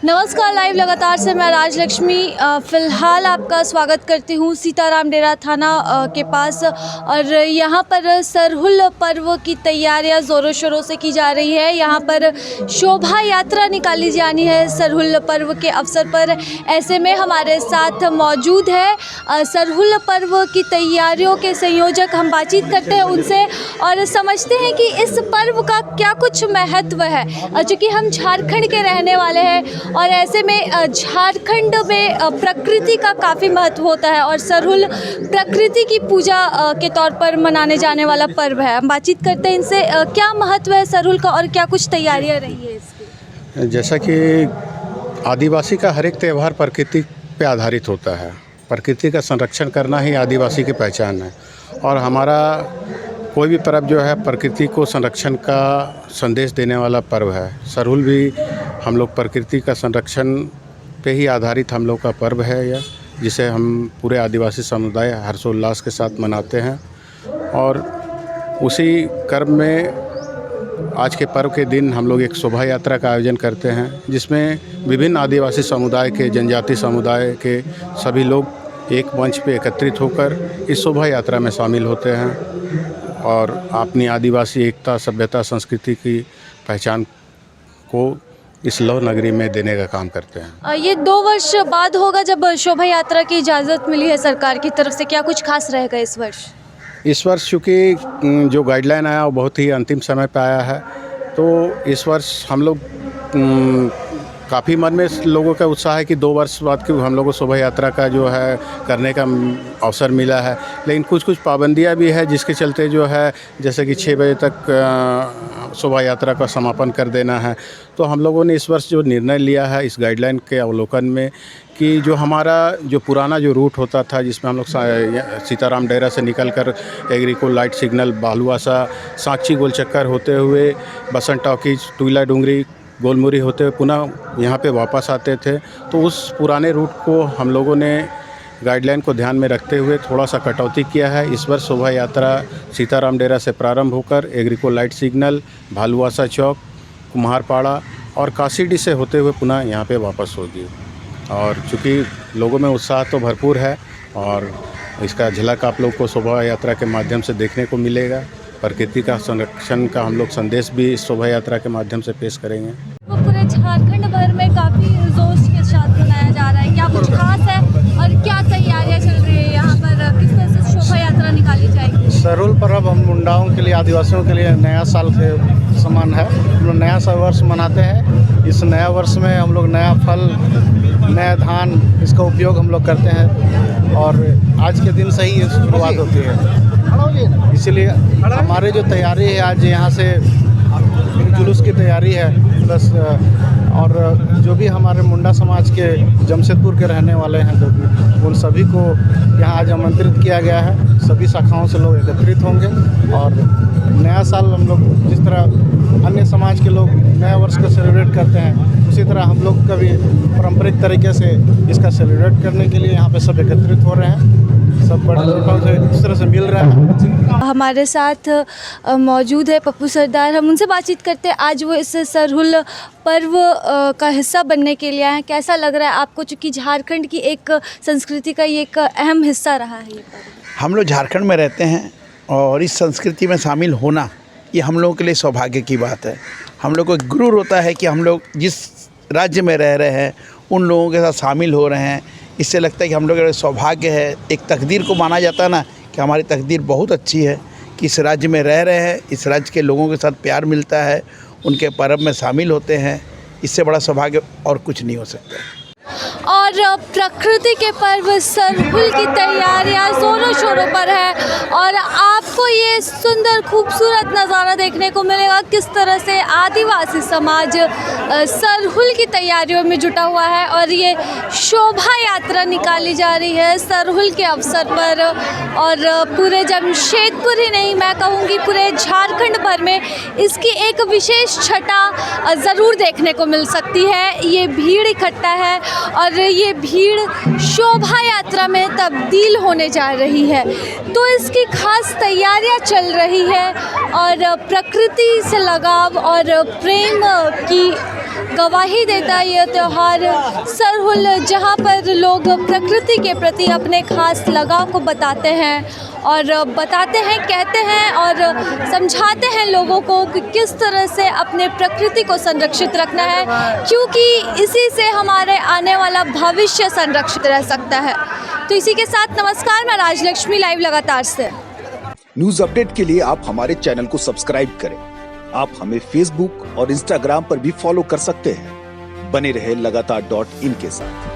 नमस्कार, लाइव लगातार से मैं राजलक्ष्मी फ़िलहाल आपका स्वागत करती हूँ सीताराम डेरा थाना के पास। और यहाँ पर सरहुल पर्व की तैयारियाँ ज़ोरों शोरों से की जा रही है। यहाँ पर शोभा यात्रा निकाली जानी है सरहुल पर्व के अवसर पर। ऐसे में हमारे साथ मौजूद है सरहुल पर्व की तैयारियों के संयोजक। हम बातचीत करते हैं उनसे और समझते हैं कि इस पर्व का क्या कुछ महत्व है। चूँकि हम झारखंड के रहने वाले हैं और ऐसे में झारखंड में प्रकृति का काफ़ी महत्व होता है और सरहुल प्रकृति की पूजा के तौर पर मनाने जाने वाला पर्व है। हम बातचीत करते हैं इनसे, क्या महत्व है सरहुल का और क्या कुछ तैयारियां रही है इसकी। जैसा कि आदिवासी का हर एक त्यौहार प्रकृति पे आधारित होता है। प्रकृति का संरक्षण करना ही आदिवासी की पहचान है और हमारा कोई भी पर्व जो है प्रकृति को संरक्षण का संदेश देने वाला पर्व है। सरहुल भी हम लोग प्रकृति का संरक्षण पे ही आधारित हम लोग का पर्व है यह, जिसे हम पूरे आदिवासी समुदाय हर्षोल्लास के साथ मनाते हैं। और उसी क्रम में आज के पर्व के दिन हम लोग एक शोभा यात्रा का आयोजन करते हैं, जिसमें विभिन्न आदिवासी समुदाय के, जनजाति समुदाय के सभी लोग एक मंच पे एकत्रित होकर इस शोभा यात्रा में शामिल होते हैं और अपनी आदिवासी एकता, सभ्यता, संस्कृति की पहचान को इस लौ नगरी में देने का काम करते हैं। ये 2 वर्ष बाद होगा जब शोभा यात्रा की इजाज़त मिली है सरकार की तरफ से। क्या कुछ खास रहेगा इस वर्ष? इस वर्ष चूँकि जो गाइडलाइन आया वो बहुत ही अंतिम समय पे आया है, तो इस वर्ष हम लोग काफ़ी मन में लोगों का उत्साह है कि 2 वर्ष बाद की हम लोगों को शोभा यात्रा का जो है करने का अवसर मिला है। लेकिन कुछ पाबंदियां भी है, जिसके चलते जो है जैसे कि 6 बजे तक शोभा यात्रा का समापन कर देना है। तो हम लोगों ने इस वर्ष जो निर्णय लिया है इस गाइडलाइन के अवलोकन में कि जो हमारा जो पुराना जो रूट होता था, जिसमें हम लोग सीताराम डेरा से निकलकर एग्रीको लाइट सिग्नल, बालुआसा, सांची गोल चक्कर होते हुए बसंत टॉकीज, टुइला डूंगरी, गोलमुरी होते हुए पुनः यहाँ पे वापस आते थे, तो उस पुराने रूट को हम लोगों ने गाइडलाइन को ध्यान में रखते हुए थोड़ा सा कटौती किया है। इस वर्ष शोभा यात्रा सीताराम डेरा से प्रारंभ होकर एग्रीको लाइट सिग्नल, भालुआसा चौक, कुम्हारपाड़ा और काशीडी से होते हुए पुनः यहाँ पे वापस होगी। और चूँकि लोगों में उत्साह तो भरपूर है और इसका झलक आप लोग को शोभा यात्रा के माध्यम से देखने को मिलेगा। प्रकृति का संरक्षण का हम लोग संदेश भी इस शोभा यात्रा के माध्यम से पेश करेंगे। वो पूरे झारखंड भर में काफ़ी जोश के साथ मनाया जा रहा है। क्या कुछ खास है और क्या तैयारियां चल रही है यहाँ पर? किस तरह से शोभा यात्रा निकाली जाएगी? सरहुल पर्व हम मुंडाओं के लिए, आदिवासियों के लिए नया साल के समान है। हम लोग नया वर्ष मनाते हैं। इस नया वर्ष में हम लोग नया फल, नया धान, इसका उपयोग हम लोग करते हैं और आज के दिन से ही ये शुरुआत होती है। इसीलिए हमारे जो तैयारी है, आज यहाँ से जुलूस की तैयारी है, प्लस और जो भी हमारे मुंडा समाज के जमशेदपुर के रहने वाले हैं जो भी, उन सभी को यहाँ आज आमंत्रित किया गया है। सभी शाखाओं से लोग एकत्रित होंगे और नया साल हम लोग जिस तरह अन्य समाज के लोग नया वर्ष को सेलिब्रेट करते हैं, उसी तरह हम लोग का भी पारंपरिक तरीके से इसका सेलिब्रेट करने के लिए यहाँ पे सब एकत्रित हो रहे हैं। सब बड़े छोटों से इस तरह से मिल रहे हैं। हमारे साथ मौजूद है पप्पू सरदार। हम उनसे बातचीत करते हैं। आज वो इस सरहुल पर्व का हिस्सा बनने के लिए आए हैं। कैसा लग रहा है आपको, चूँकि झारखंड की एक संस्कृति का ये एक अहम हिस्सा रहा है ये पर्व? हम लोग झारखंड में रहते हैं और इस संस्कृति में शामिल होना ये हम लोगों के लिए सौभाग्य की बात है। हम लोग को गुरूर होता है कि हम लोग जिस राज्य में रह रहे हैं उन लोगों के साथ शामिल हो रहे हैं। इससे लगता है कि हम लोग का सौभाग्य है। एक तकदीर को माना जाता है ना कि हमारी तकदीर बहुत अच्छी है कि इस राज्य में रह रहे हैं, इस राज्य के लोगों के साथ प्यार मिलता है, उनके पर्व में शामिल होते हैं। इससे बड़ा सौभाग्य और कुछ नहीं हो सकता। और प्रकृति के पर्व सरहुल की तैयारियां ज़ोरों शोरों पर है और आपको ये सुंदर खूबसूरत नज़ारा देखने को मिलेगा किस तरह से आदिवासी समाज सरहुल की तैयारियों में जुटा हुआ है। और ये शोभा यात्रा निकाली जा रही है सरहुल के अवसर पर और पूरे जमशेदपुर ही नहीं, मैं कहूँगी पूरे झारखंड भर में इसकी एक विशेष छटा ज़रूर देखने को मिल सकती है। ये भीड़ इकट्ठा है और ये ये भीड़ शोभा यात्रा में तब्दील होने जा रही है। तो इसकी खास तैयारियां चल रही है और प्रकृति से लगाव और प्रेम की गवाही देता है ये त्यौहार सरहुल, जहाँ पर लोग प्रकृति के प्रति अपने खास लगाव को बताते हैं और बताते हैं, कहते हैं और समझाते हैं लोगों को कि किस तरह से अपने प्रकृति को संरक्षित रखना है, क्योंकि इसी से हमारे आने वाला भविष्य संरक्षित रह सकता है। तो इसी के साथ नमस्कार, मैं राजलक्ष्मी लाइव लगातार से। न्यूज अपडेट के लिए आप हमारे चैनल को सब्सक्राइब करें। आप हमें फेसबुक और इंस्टाग्राम पर भी फॉलो कर सकते हैं। बने रहे लगातार.in के साथ।